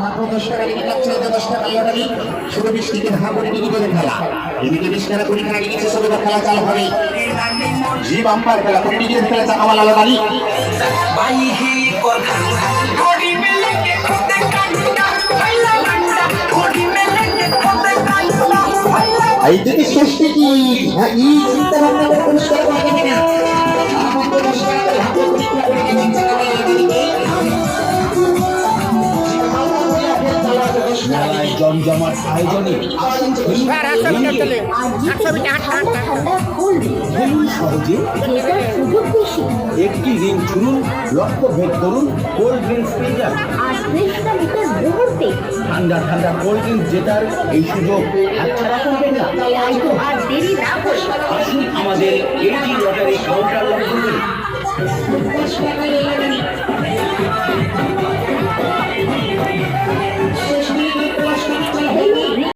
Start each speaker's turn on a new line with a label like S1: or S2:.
S1: মাত্র 10 টাকা টিকিট লাগছে, 10 টাকা লটারি, শুধু 20 টিকিট হাঁপুড়ি টিকিটের খেলা। এদিকে 20 টাকা কুড়ি টাকা টিকিট শুধু খেলা চালু হবে। জি বাম্পার খেলা, কুড়ি টিকিটের খেলা চাকাওয়ালা লটারি। এই দিকে শেষ টিকিট, এই চিন্তা ভাবনা করে পুরস্কার পাবে না। মাত্র 10 টাকা করে হাঁপুড়ি টিকিট
S2: জমজমাট আয়োজনে সহজে একটি ঋণ ছুড়ুন, লক্ষ্য ভেদ করুন, কোল্ড ড্রিঙ্কস পেয়ে যান। ঠান্ডা ঠান্ডা কোল্ড ড্রিঙ্কস জেতার এই সুযোগ হাতছাড়া করবেন না। আসুন আমাদের এইটি লটারি কাউন্টার লক্ষ্য করি।